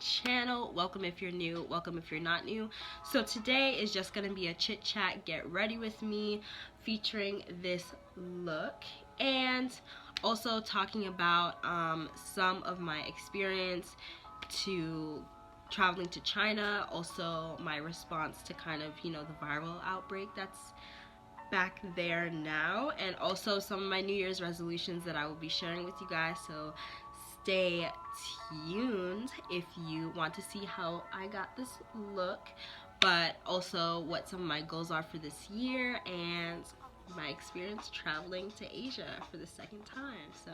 channel. Welcome if you're new, welcome if you're not new. So today is just gonna be a chit chat, get ready with me, featuring this look and also talking about some of my experience to traveling to China, also my response to kind of, you know, the viral outbreak that's back there now, and also some of my New Year's resolutions that I will be sharing with you guys. So stay tuned if you want to see how I got this look, but also what some of my goals are for this year and my experience traveling to Asia for the second time. So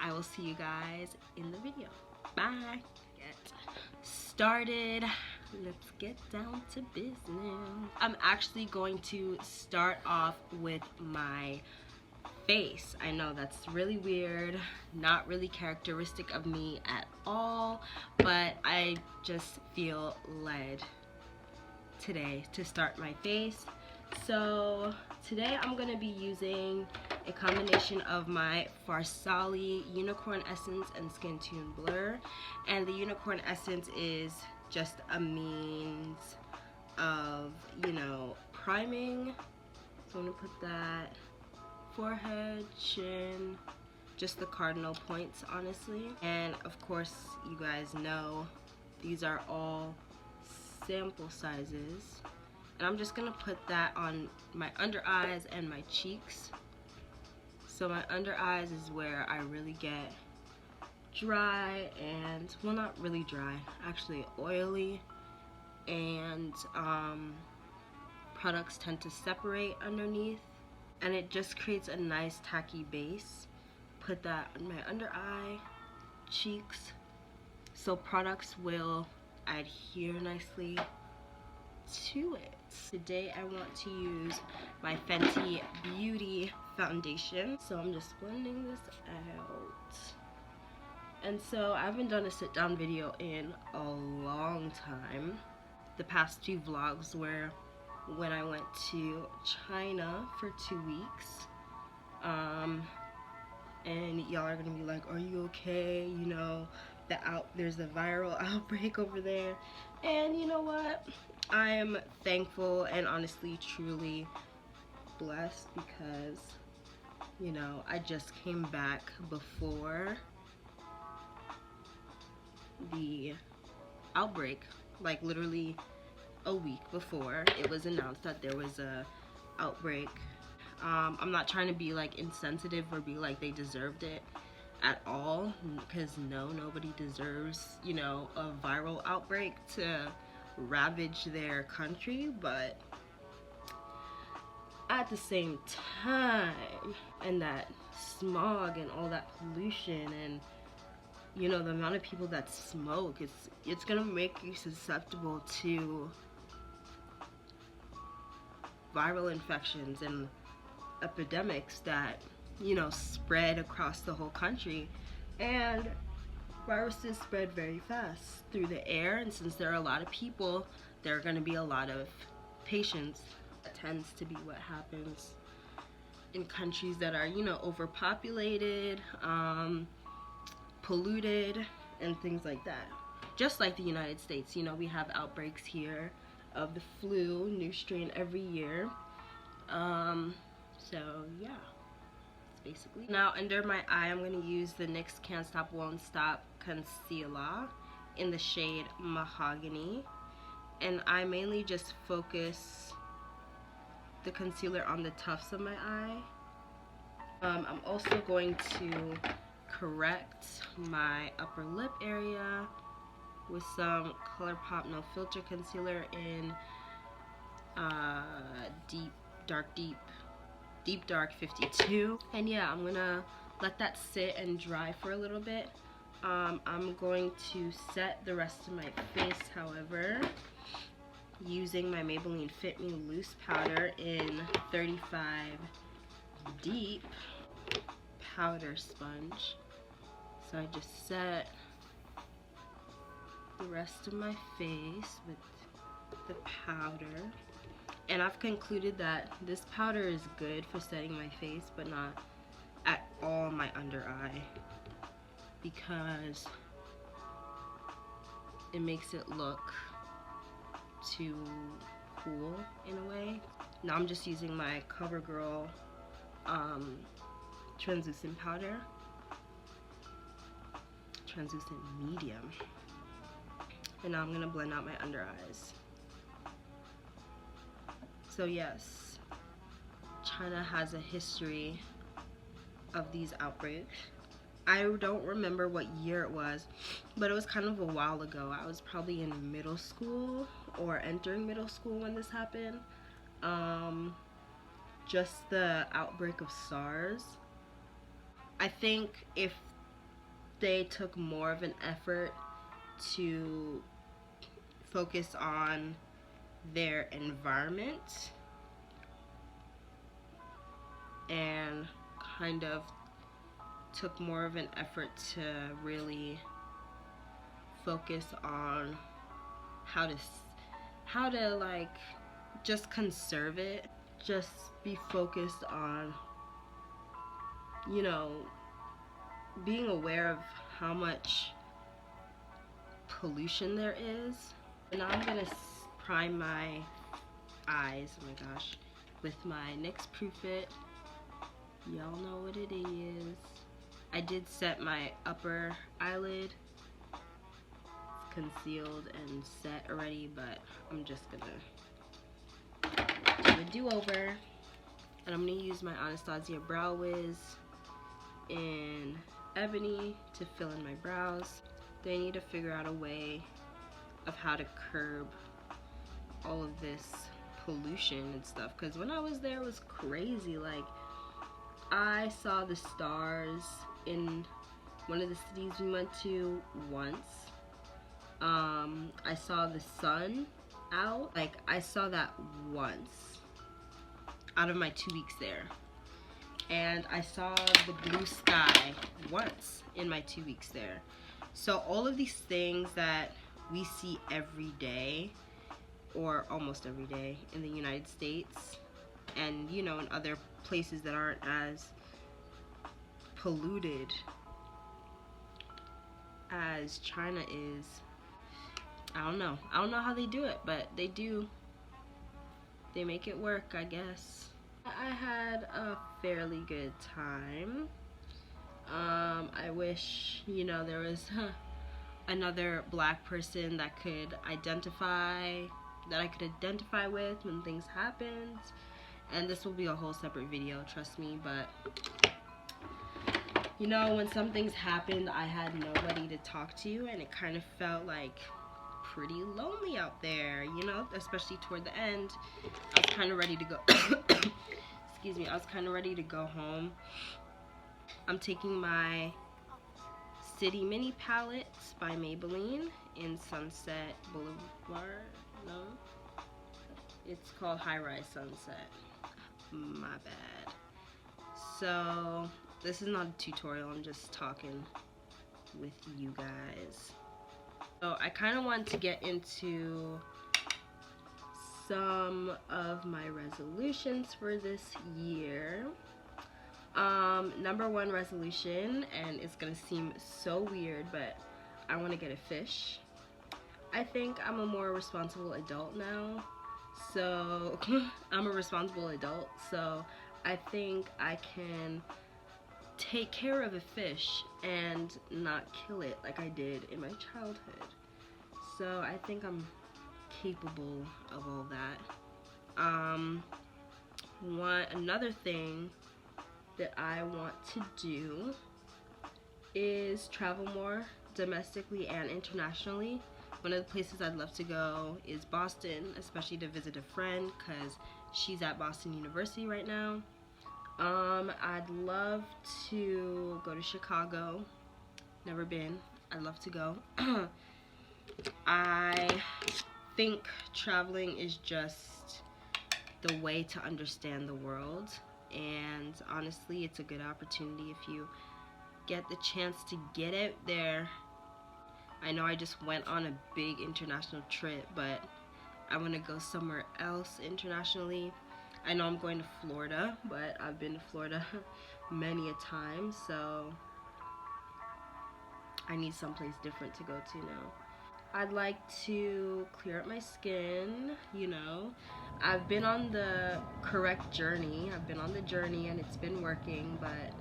I will see you guys in the video. Bye. Get started. Let's get down to business. I'm actually going to start off with my face. I know that's really weird, not really characteristic of me at all, but I just feel led today to start my face. So today I'm going to be using a combination of my Farsali Unicorn Essence and Skin Tune Blur, and the Unicorn Essence is just a means of, you know, priming. So I'm going to put that forehead, chin, just the cardinal points, honestly. And of course, you guys know these are all sample sizes, and I'm just gonna put that on my under eyes and my cheeks. So my under eyes is where I really get dry and, well, not really dry, actually oily, and products tend to separate underneath, and it just creates a nice tacky base. Put that on my under eye, cheeks, so products will adhere nicely to it. Today I want to use my Fenty Beauty foundation, so I'm just blending this out. And so I haven't done a sit down video in a long time. The past few vlogs were when I went to China for 2 weeks, and y'all are gonna be like, are you okay? You know, there's a viral outbreak over there. And you know what? I am thankful and honestly truly blessed because, you know, I just came back before the outbreak, like literally a week before it was announced that there was a outbreak. I'm not trying to be like insensitive or be like they deserved it at all, because nobody deserves, you know, a viral outbreak to ravage their country, but at the same time, and that smog and all that pollution and, you know, the amount of people that smoke, it's gonna make you susceptible to viral infections and epidemics that, you know, spread across the whole country. And viruses spread very fast through the air, and since there are a lot of people, there are going to be a lot of patients. That tends to be what happens in countries that are, you know, overpopulated, polluted, and things like that. Just like the United States, you know, we have outbreaks here of the flu, new strain every year. So yeah, that's basically. Now under my eye, I'm going to use the NYX Can't Stop Won't Stop Concealer in the shade Mahogany, and I mainly just focus the concealer on the tufts of my eye. I'm also going to correct my upper lip area with some ColourPop No Filter concealer in Deep Dark 52. And yeah, I'm gonna let that sit and dry for a little bit. I'm going to set the rest of my face, however, using my Maybelline Fit Me Loose Powder in 35 Deep Powder Sponge. So I just set the rest of my face with the powder, and I've concluded that this powder is good for setting my face, but not at all my under eye, because it makes it look too cool in a way. Now I'm just using my CoverGirl translucent powder, translucent medium, and now I'm gonna blend out my under eyes. So yes, China has a history of these outbreaks. I don't remember what year it was, but it was kind of a while ago. I was probably in middle school or entering middle school when this happened. Just the outbreak of SARS. I think if they took more of an effort to focus on their environment and kind of took more of an effort to really focus on how to like just conserve it, just be focused on, you know, being aware of how much pollution there is. And now I'm gonna prime my eyes, oh my gosh, with my NYX Proof It. Y'all know what it is. I did set my upper eyelid. It's concealed and set already, but I'm just gonna do a do-over. And I'm gonna use my Anastasia Brow Wiz in Ebony to fill in my brows. They need to figure out a way of how to curb all of this pollution and stuff, because when I was there it was crazy. Like, I saw the stars in one of the cities we went to once. I saw the sun out. Like, I saw that once out of my 2 weeks there. And I saw the blue sky once in my 2 weeks there. So all of these things that we see every day, or almost every day in the United States, and you know, in other places that aren't as polluted as China is, I don't know how they do it, but they do. They make it work, I guess. I had a fairly good time. I wish, you know, there was another black person that I could identify with when things happened. And this will be a whole separate video, trust me, but you know, when some things happened, I had nobody to talk to, and it kind of felt like pretty lonely out there, you know, especially toward the end. I was kind of ready to go excuse me, I was kind of ready to go home. I'm taking my City Mini palette by Maybelline in Sunset Boulevard. No, it's called High Rise Sunset. My bad. So this is not a tutorial, I'm just talking with you guys. So I kind of want to get into some of my resolutions for this year. Number one resolution, and it's gonna seem so weird, but I want to get a fish. I think I'm a more responsible adult now, so I'm a responsible adult, so I think I can take care of a fish and not kill it like I did in my childhood. So I think I'm capable of all that. Another thing that I want to do is travel more domestically and internationally. One of the places I'd love to go is Boston, especially to visit a friend because she's at Boston University right now. I'd love to go to Chicago. Never been. I'd love to go. I think traveling is just the way to understand the world, and honestly, it's a good opportunity if you get the chance to get out there. I know I just went on a big international trip, but I want to go somewhere else internationally. I know I'm going to Florida, but I've been to Florida many a time, so I need someplace different to go to now. I'd like to clear up my skin, you know. I've been on the correct journey. I've been on the journey and it's been working, but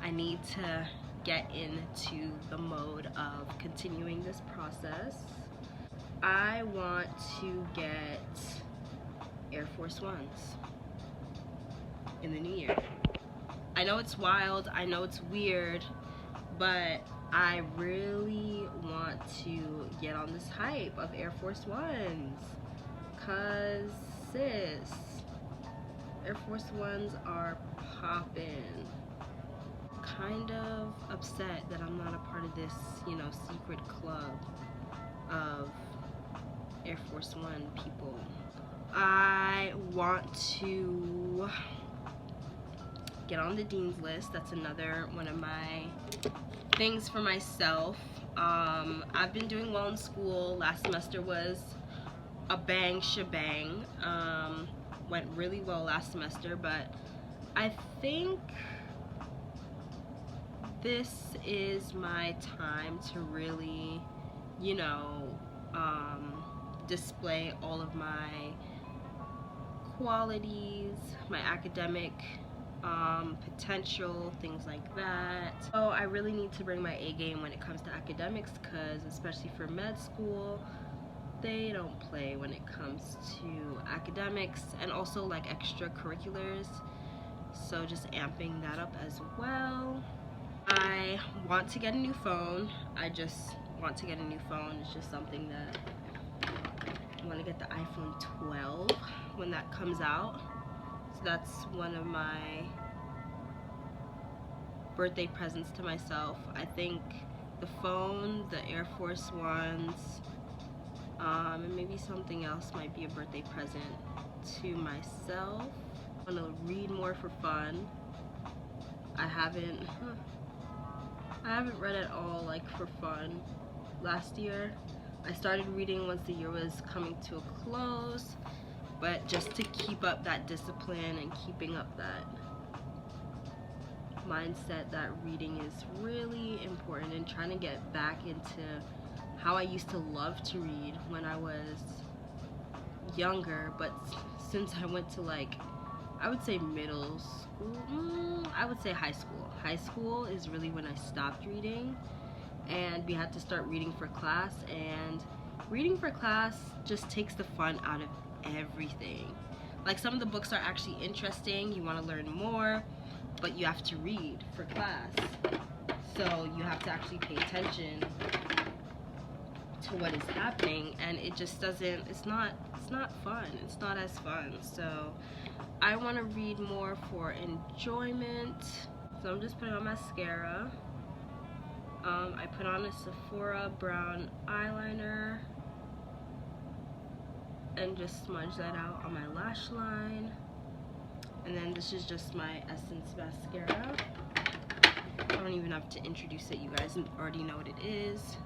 I need to get into the mode of continuing this process. I want to get Air Force Ones in the new year. I know it's wild, I know it's weird, but I really want to get on this hype of Air Force Ones. Cause sis, Air Force Ones are poppin'. Kind of upset that I'm not a part of this, you know, secret club of Air Force One people. I want to get on the dean's list. That's another one of my things for myself. I've been doing well in school. Last semester was a bang shebang. Went really well last semester, but I think this is my time to really, you know, display all of my qualities, my academic potential, things like that. So I really need to bring my A game when it comes to academics, because especially for med school, they don't play when it comes to academics and also like extracurriculars. So just amping that up as well. I want to get a new phone. I just want to get a new phone. It's just something that I want to get the iPhone 12 when that comes out. So that's one of my birthday presents to myself. I think the phone, the Air Force Ones, and maybe something else might be a birthday present to myself. I want to read more for fun. I haven't read at all like for fun last year. I started reading once the year was coming to a close, but just to keep up that discipline and keeping up that mindset that reading is really important, and trying to get back into how I used to love to read when I was younger. But since I went to like, I would say middle school, I would say high school. High school is really when I stopped reading, and we had to start reading for class, and reading for class just takes the fun out of everything. Like, some of the books are actually interesting, you want to learn more, but you have to read for class. So you have to actually pay attention to what is happening, and it just doesn't, it's not fun. It's not as fun. So I want to read more for enjoyment. So I'm just putting on mascara. I put on a Sephora brown eyeliner and just smudge that out on my lash line. And then this is just my Essence mascara. I don't even have to introduce it, you guys already know what it is.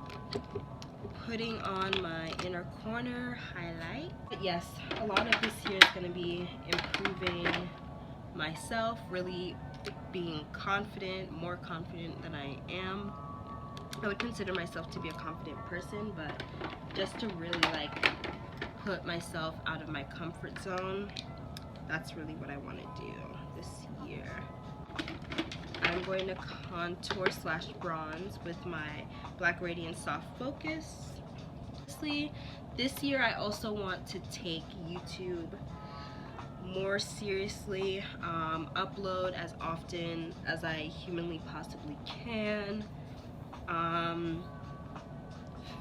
Putting on my inner corner highlight. But yes, a lot of this here is going to be improving myself, really being confident, more confident than I am. I would consider myself to be a confident person, but just to really like put myself out of my comfort zone, that's really what I want to do this year. I'm going to contour / bronze with my Black Radiance Soft Focus. Honestly, this year I also want to take YouTube more seriously, upload as often as I humanly possibly can,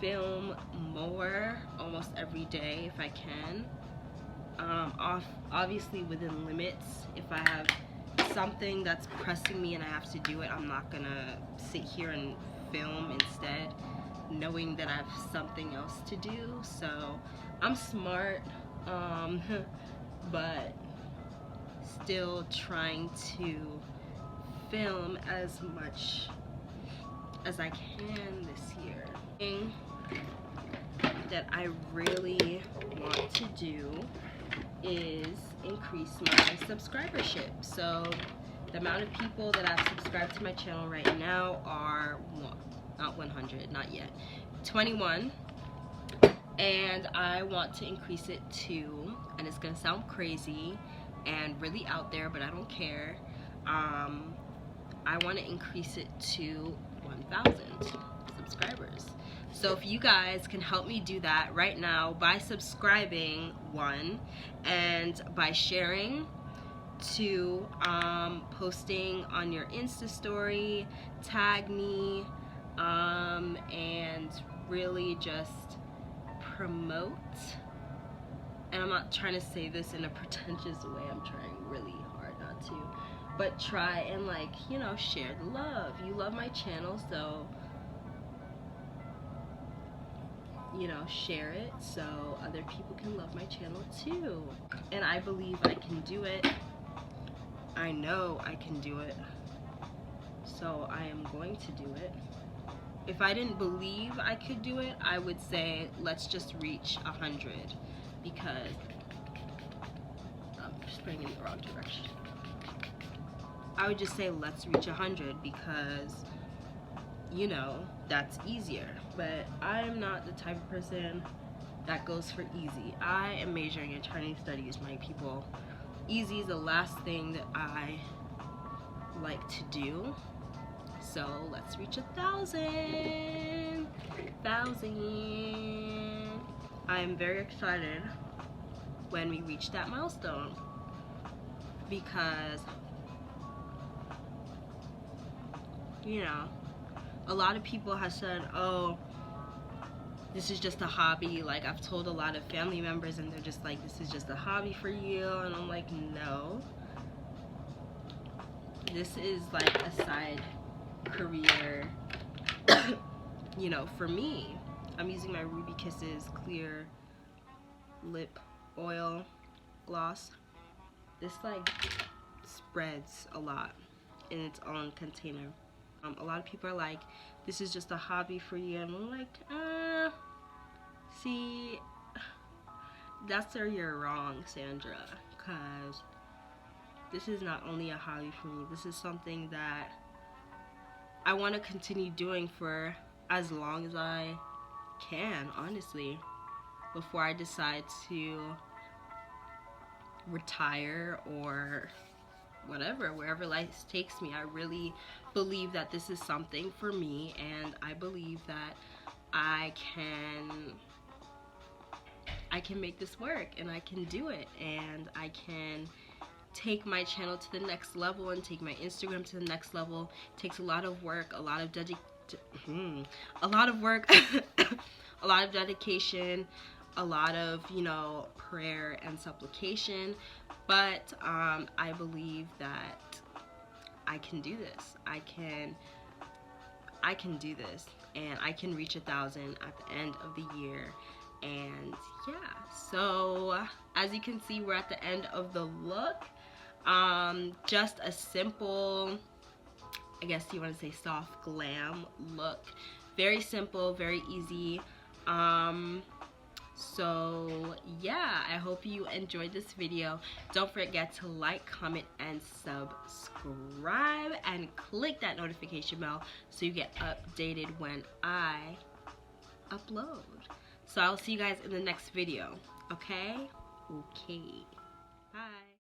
film more almost every day if I can, obviously within limits. If I have something that's pressing me and I have to do it, I'm not gonna sit here and film instead, knowing that I have something else to do. So I'm smart, but still trying to film as much as I can this year. Thing that I really want to do is increase my subscribership. So the amount of people that have subscribed to my channel right now are not 100, not yet, 21. and I want to increase it to, and it's gonna sound crazy and really out there, but I don't care. I want to increase it to 1,000 subscribers. So if you guys can help me do that right now by subscribing, 1, and by sharing, 2, posting on your Insta story, tag me, and really just promote. And I'm not trying to say this in a pretentious way, I'm trying really hard not to, but try and, like, you know, share the love. You love my channel, so, you know, share it so other people can love my channel too. And I believe I can do it. I know I can do it, so I am going to do it. If I didn't believe I could do it, I would say let's just reach 100, because I'm spraying in the wrong direction. I would just say let's reach 100 because, you know, that's easier. But I'm not the type of person that goes for easy. I am majoring in Chinese studies, my people. Easy is the last thing that I like to do. So let's reach 1,000. I'm very excited when we reach that milestone, because, you know, a lot of people have said, oh, this is just a hobby. Like, I've told a lot of family members and they're just like, this is just a hobby for you. And I'm like, no. This is like a side career, you know, for me. I'm using my Ruby Kisses clear lip oil gloss. This, like, spreads a lot in its own container. A lot of people are like, this is just a hobby for you, and I'm like, see, that's where you're wrong, Sandra, because this is not only a hobby for me, this is something that I want to continue doing for as long as I can, honestly, before I decide to retire or whatever, wherever life takes me. I really believe that this is something for me, and I believe that I can make this work, and I can do it, and I can take my channel to the next level and take my Instagram to the next level. It takes a lot of work, a lot of a lot of dedication, a lot of, you know, prayer and supplication, but I believe that I can do this. I can do this, and I can reach 1,000 at the end of the year. And yeah, so as you can see, we're at the end of the look. Just a simple, I guess you want to say, soft glam look. Very simple, very easy. So yeah, I hope you enjoyed this video. Don't forget to like, comment, and subscribe, and click that notification bell so you get updated when I upload. So I'll see you guys in the next video. Okay? Okay.